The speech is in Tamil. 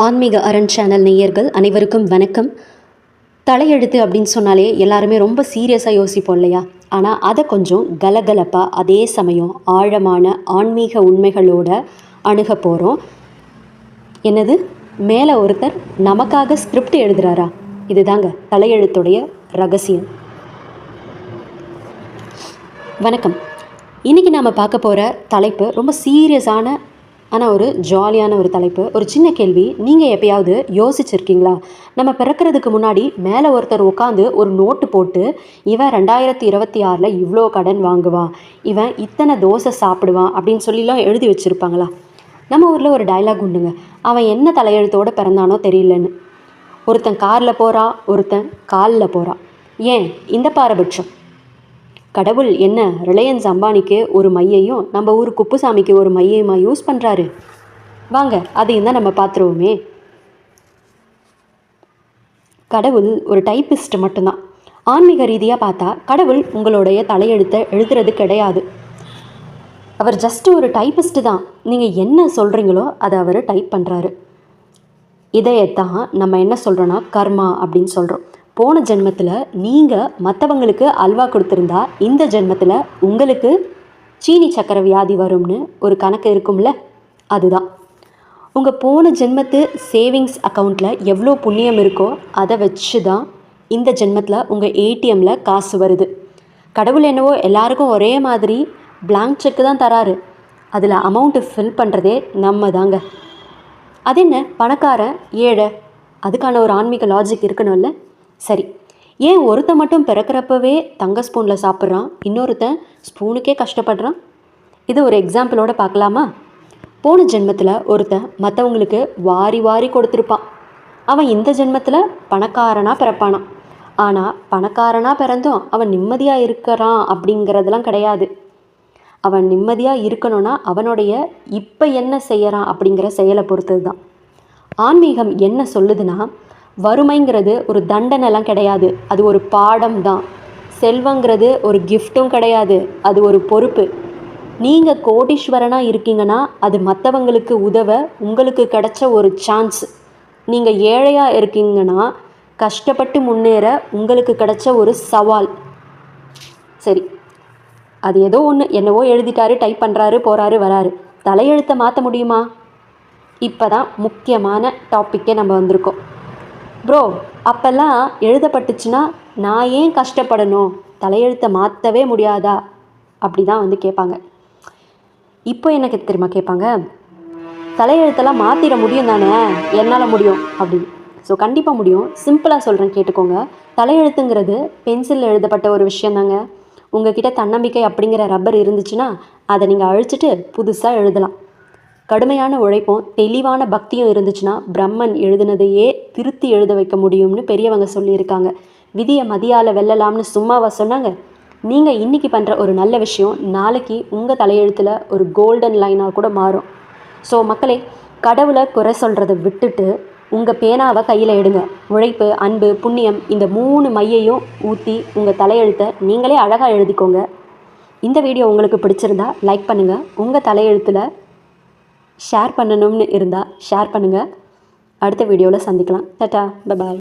ஆன்மீக அரண் சேனல் நேயர்கள் அனைவருக்கும் வணக்கம். தலையெழுத்து அப்படின்னு சொன்னாலே எல்லாருமே ரொம்ப சீரியஸாக யோசிப்போம் இல்லையா? ஆனால் அதை கொஞ்சம் கலகலப்பாக அதே சமயம் ஆழமான ஆன்மீக உண்மைகளோட அணுக போகிறோம். என்னது, மேலே ஒருத்தர் நமக்காக ஸ்கிரிப்ட் எழுதுகிறாரா? இதுதாங்க தலையெழுத்துடைய ரகசியம். வணக்கம். இன்றைக்கி நாம் பார்க்க போகிற தலைப்பு ரொம்ப சீரியஸான ஆனால் ஒரு ஜாலியான ஒரு தலைப்பு. ஒரு சின்ன கேள்வி, நீங்கள் எப்பயாவது யோசிச்சிருக்கீங்களா? நம்ம பிறக்கிறதுக்கு முன்னாடி மேலே ஒருத்தர் உட்காந்து ஒரு நோட்டு போட்டு, இவன் 2026 இவ்வளோ கடன் வாங்குவான், இவன் இத்தனை தோசை சாப்பிடுவான் அப்படின்னு சொல்லிலாம் எழுதி வச்சுருப்பாங்களா? நம்ம ஊரில் ஒரு டைலாக் உண்டுங்க, அவன் என்ன தலையெழுத்தோடு பிறந்தானோ தெரியலன்னு. ஒருத்தன் காரில் போகிறான், ஒருத்தன் காலில் போகிறான். ஏன் இந்த பாரபட்சம்? கடவுள் என்ன ரிலையன்ஸ் அம்பானிக்கு ஒரு மையையும் நம்ம ஊர் குப்புசாமிக்கு ஒரு மையமா யூஸ் பண்ணுறாரு? வாங்க அதையும் தான் நம்ம பார்த்துருவோமே. கடவுள் ஒரு டைப்பிஸ்ட் மட்டும்தான். ஆன்மீக ரீதியாக பார்த்தா கடவுள் உங்களுடைய தலையெழுத்தை எழுதுறது கிடையாது. அவர் ஜஸ்ட்டு ஒரு டைப்பிஸ்ட்டு தான். நீங்கள் என்ன சொல்கிறீங்களோ அதை அவர் டைப் பண்ணுறாரு. இதையத்தான் நம்ம என்ன சொல்கிறோன்னா கர்மா அப்படின்னு சொல்கிறோம். போன ஜென்மத்தில் நீங்கள் மற்றவங்களுக்கு அல்வா கொடுத்துருந்தா இந்த ஜென்மத்தில் உங்களுக்கு சீனி சக்கரை வியாதி வரும்னு ஒரு கணக்கு இருக்கும்ல, அதுதான். உங்கள் போன ஜென்மத்து சேவிங்ஸ் அக்கௌண்ட்டில் எவ்வளோ புண்ணியம் இருக்கோ அதை வச்சு தான் இந்த ஜென்மத்தில் உங்கள் ஏடிஎம்மில் காசு வருது. கடவுள் என்னவோ எல்லாருக்கும் ஒரே மாதிரி பிளாங்க் செக்கு தான் தராரு. அதில் அமௌண்ட்டு ஃபில் பண்ணுறதே நம்ம தாங்க. அது என்ன பணக்காரன் ஏழை, அதுக்கான ஒரு ஆன்மீக லாஜிக் இருக்கணும்ல. சரி, ஏன் ஒருத்தன் மட்டும் பிறக்கிறப்பவே தங்க ஸ்பூனில் சாப்பிட்றான், இன்னொருத்தன் ஸ்பூனுக்கே கஷ்டப்படுறான்? இது ஒரு எக்ஸாம்பிளோடு பார்க்கலாமா? போன ஜென்மத்தில் ஒருத்தன் மற்றவங்களுக்கு வாரி வாரி கொடுத்துருப்பான். அவன் இந்த ஜென்மத்தில் பணக்காரனாக பிறப்பானான். ஆனால் பணக்காரனாக பிறந்தும் அவன் நிம்மதியாக இருக்கிறான் அப்படிங்கிறதெல்லாம் கிடையாது. அவன் நிம்மதியாக இருக்கணும்னா அவனுடைய இப்போ என்ன செய்கிறான் அப்படிங்கிற செயலை பொறுத்தது தான். ஆன்மீகம் என்ன சொல்லுதுன்னா, வறுமைங்கிறது ஒரு தண்டனைலாம் கிடையாது, அது ஒரு பாடம் தான். செல்வங்கிறது ஒரு கிஃப்ட்டும் கிடையாது, அது ஒரு பொறுப்பு. நீங்கள் கோடீஸ்வரனாக இருக்கீங்கன்னா அது மற்றவங்களுக்கு உதவ உங்களுக்கு கிடைச்ச ஒரு சான்ஸ். நீங்கள் ஏழையாக இருக்கீங்கன்னா கஷ்டப்பட்டு முன்னேற உங்களுக்கு கிடைச்ச ஒரு சவால். சரி, அது ஏதோ ஒன்று என்னவோ எழுதிட்டாரு, டைப் பண்ணுறாரு, போகிறாரு, வராரு. தலையெழுத்தை மாற்ற முடியுமா? இப்போ தான் முக்கியமான டாப்பிக்கே நம்ம வந்திருக்கோம். ப்ரோ, அப்போல்லாம் எழுதப்பட்டுச்சுன்னா நான் ஏன் கஷ்டப்படணும், தலையெழுத்தை மாற்றவே முடியாதா அப்படி தான் வந்து கேட்பாங்க. இப்போ எனக்கு தெரியுமா கேட்பாங்க, தலையெழுத்தெல்லாம் மாற்றிட முடியும் தானே, என்னால் முடியும் அப்படின்னு. ஸோ கண்டிப்பாக முடியும். சிம்பிளாக சொல்கிறேன், கேட்டுக்கோங்க. தலையெழுத்துங்கிறது பென்சிலில் எழுதப்பட்ட ஒரு விஷயந்தாங்க. உங்ககிட்ட தன்னம்பிக்கை அப்படிங்கிற ரப்பர் இருந்துச்சுன்னா அதை நீங்கள் அழிச்சிட்டு புதுசாக எழுதலாம். கடுமையான உழைப்பும் தெளிவான பக்தியும் இருந்துச்சுன்னா பிரம்மன் எழுதுனதையே திருத்தி எழுத வைக்க முடியும்னு பெரியவங்க சொல்லியிருக்காங்க. விதியை மதியால் வெல்லலாம்னு சும்மாவா சொன்னாங்க? நீங்கள் இன்றைக்கி பண்ணுற ஒரு நல்ல விஷயம் நாளைக்கு உங்கள் தலையெழுத்தில் ஒரு கோல்டன் லைனாக கூட மாறும். ஸோ மக்களே, கடவுளை குறை சொல்கிறத விட்டுட்டு உங்கள் பேனாவை கையில் எடுங்க. உழைப்பு, அன்பு, புண்ணியம் இந்த 3 மையையும் ஊற்றி உங்கள் தலையெழுத்தை நீங்களே அழகாக எழுதிக்கோங்க. இந்த வீடியோ உங்களுக்கு பிடிச்சிருந்தா லைக் பண்ணுங்கள். உங்கள் தலையெழுத்தில் ஷேர் பண்ணணும்னு இருந்தால் ஷேர் பண்ணுங்கள். அடுத்த வீடியோவில் சந்திக்கலாம். Tata, bye bye.